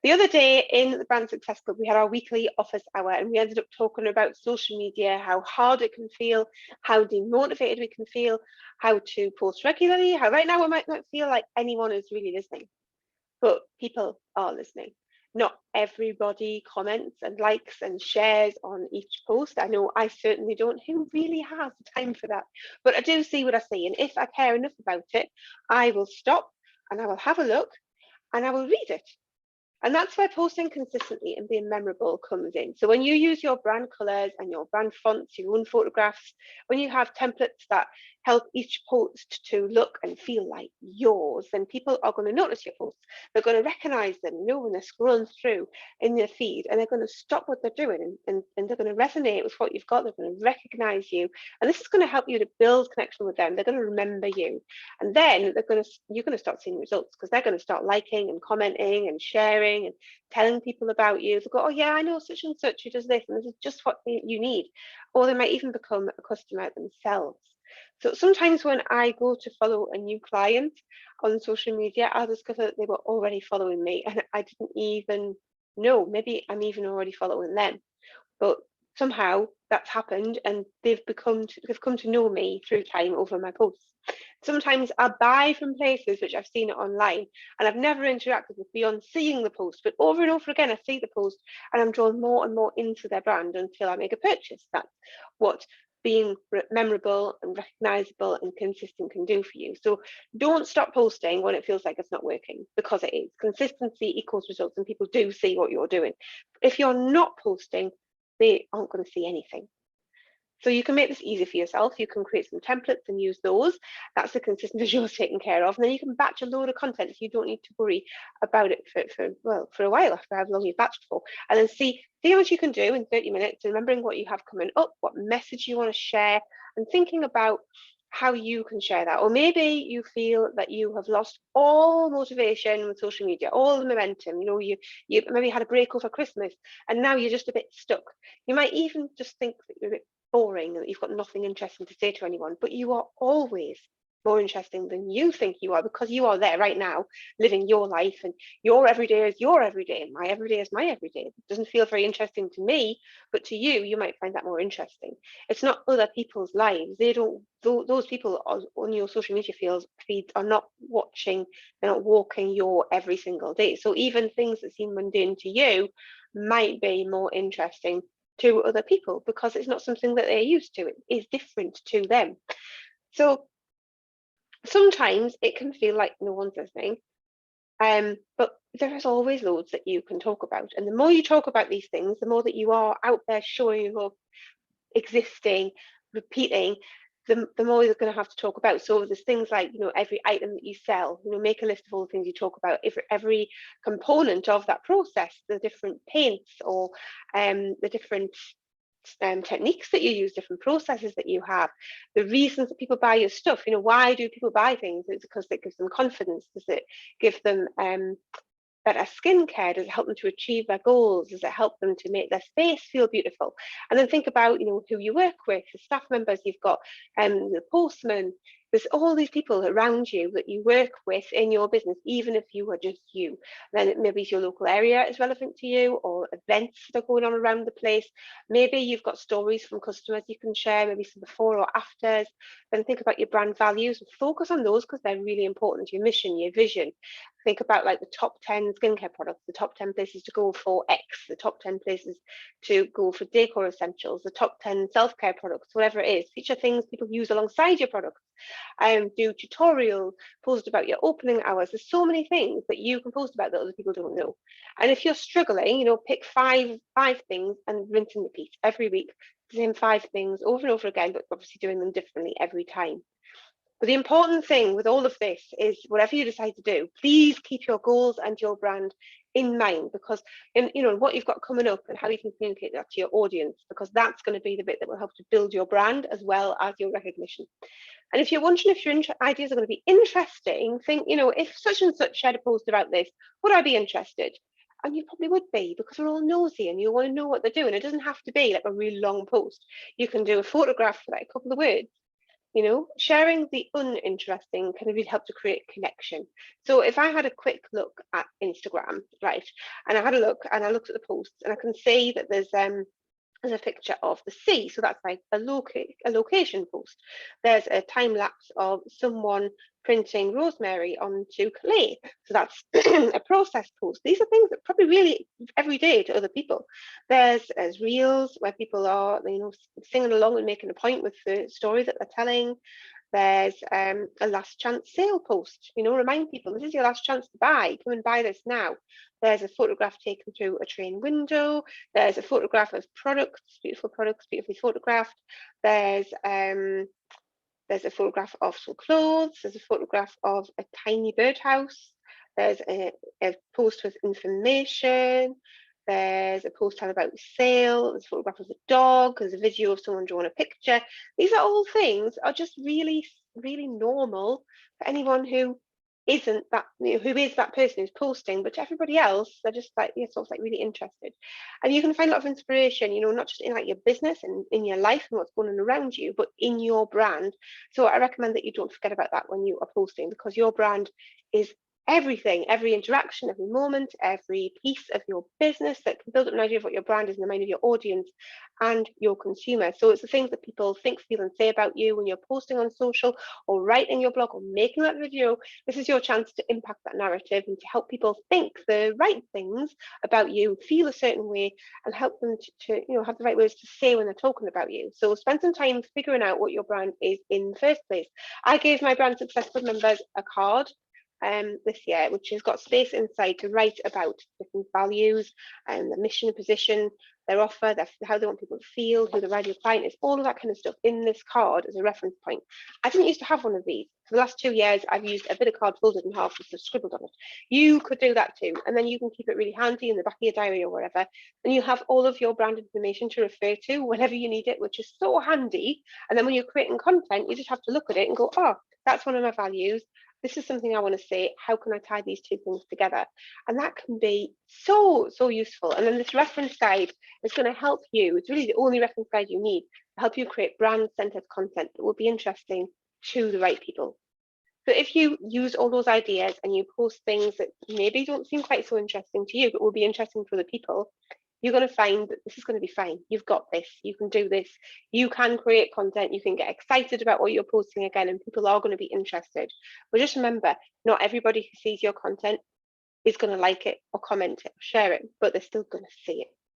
The other day in the Brand Success Club, we had our weekly office hour, and we ended up talking about social media, how hard it can feel, how demotivated we can feel, how to post regularly, how right now we might not feel like anyone is really listening, but people are listening. Not everybody comments and likes and shares on each post. I know I certainly don't. Who really has time for that? But I do see what I see. And if I care enough about it, I will stop and I will have a look and I will read it. And that's where posting consistently and being memorable comes in. So when you use your brand colors and your brand fonts, your own photographs, when you have templates that help each post to look and feel like yours, then people are going to notice your posts. They're going to recognize them, when they're scrolling through in their feed, and they're going to stop what they're doing and they're going to resonate with what you've got. They're going to recognize you. And this is going to help you to build connection with them. They're going to remember you. And then you're going to start seeing results because they're going to start liking and commenting and sharing and telling people about you. They'll go, oh yeah, I know such and such who does this, and this is just what you need. Or they might even become a customer themselves. So sometimes when I go to follow a new client on social media, I'll discover that they were already following me and I didn't even know. Maybe I'm even already following them. But somehow that's happened and they've come to know me through time over my posts. Sometimes I buy from places which I've seen it online and I've never interacted with beyond seeing the post, but over and over again I see the post and I'm drawn more and more into their brand until I make a purchase. That's what being memorable and recognizable and consistent can do for you. So don't stop posting when it feels like it's not working, because it is. Consistency equals results and people do see what you're doing. If you're not posting, they aren't going to see anything. So you can make this easy for yourself. You can create some templates and use those. That's the consistent visuals taken care of. And then you can batch a load of content so you don't need to worry about it for a while, after however long you've batched for. And then see how much you can do in 30 minutes, remembering what you have coming up, what message you want to share, and thinking about how you can share that. Or maybe you feel that you have lost all motivation with social media, all the momentum. You maybe had a break over Christmas and now you're just a bit stuck. You might even just think that you're a bit boring and that you've got nothing interesting to say to anyone, but you are always more interesting than you think you are, because you are there right now living your life, and your everyday is your everyday and my everyday is my everyday. It doesn't feel very interesting to me, but to you might find that more interesting. It's not other people's lives. Those people on your social media feeds are not watching, they're not walking your every single day. So even things that seem mundane to you might be more interesting to other people because it's not something that they're used to. It is different to them. So sometimes it can feel like no one's listening, but there is always loads that you can talk about. And the more you talk about these things, the more that you are out there showing up, existing, repeating, the more you're going to have to talk about. So there's things like, every item that you sell, make a list of all the things you talk about, every component of that process, the different paints or the different techniques that you use, different processes that you have, the reasons that people buy your stuff. Why do people buy things? It's because it gives them confidence. Does it give them better skincare? Does it help them to achieve their goals? Does it help them to make their space feel beautiful? And then think about, who you work with, the staff members you've got, the postman. There's all these people around you that you work with in your business, even if you are just you. Then maybe your local area is relevant to you, or events that are going on around the place. Maybe you've got stories from customers you can share, maybe some before or afters. Then think about your brand values and focus on those because they're really important. Your mission, your vision. Think about like the top 10 skincare products, the top 10 places to go for X, the top 10 places to go for decor essentials, the top 10 self-care products, whatever it is. Feature things people use alongside your products. Do tutorials, post about your opening hours. There's so many things that you can post about that other people don't know. And if you're struggling, pick five things and rinse and repeat every week. The same 5 things over and over again, but obviously doing them differently every time. But the important thing with all of this is whatever you decide to do, please keep your goals and your brand in mind, because what you've got coming up and how you can communicate that to your audience, because that's going to be the bit that will help to build your brand as well as your recognition. And if you're wondering if your ideas are going to be interesting, think, if such and such shared a post about this, would I be interested? And you probably would be, because we're all nosy and you want to know what they're doing. It doesn't have to be like a really long post. You can do a photograph for like a couple of words. You know, sharing the uninteresting can really help to create connection. So if I had a quick look at Instagram, right, and I had a look and I looked at the posts, and I can see that there's a picture of the sea, so that's like a location post. There's a time lapse of someone printing rosemary onto clay, so that's a process post. These are things that probably really everyday to other people. There's reels where people are, you know, singing along and making a point with the story that they're telling. There's a last chance sale post, you know, remind people this is your last chance to buy, come and buy this now. There's a photograph taken through a train window. There's a photograph of products, beautifully photographed. There's a photograph of some clothes. There's a photograph of a tiny birdhouse. There's a post with information. There's a post telling about sale. There's a photograph of a dog. There's a video of someone drawing a picture. These are all things are just really, really normal for anyone who isn't that, you know, who is that person who's posting, but to everybody else, they're just like, yeah, sort of like really interested. And you can find a lot of inspiration, you know, not just in like your business and in your life and what's going on around you, but in your brand. So I recommend that you don't forget about that when you are posting, because your brand is everything, every interaction, every moment, every piece of your business that can build up an idea of what your brand is in the mind of your audience and your consumer. So it's the things that people think, feel, and say about you when you're posting on social or writing your blog or making that video. This is your chance to impact that narrative and to help people think the right things about you, feel a certain way, and help them to you know, have the right words to say when they're talking about you. So spend some time figuring out what your brand is in the first place. I gave my Brand Success Club members a card this year, which has got space inside to write about different values and the mission, position, their offer, how they want people to feel, who their ideal client is, all of that kind of stuff in this card as a reference point. I didn't used to have one of these. For the last 2 years, I've used a bit of card folded in half with scribbled on it. You could do that too, and then you can keep it really handy in the back of your diary or wherever, and you have all of your brand information to refer to whenever you need it, which is so handy. And then when you're creating content, you just have to look at it and go, oh, that's one of my values. This is something I want to say. How can I tie these two things together? And that can be so, so useful. And then this reference guide is going to help you. It's really the only reference guide you need to help you create brand-centered content that will be interesting to the right people. So if you use all those ideas and you post things that maybe don't seem quite so interesting to you, but will be interesting for the people, you're going to find that this is going to be fine. You've got this. You can do this. You can create content. You can get excited about what you're posting again, and people are going to be interested. But just remember, not everybody who sees your content is going to like it or comment it or share it, but they're still going to see it.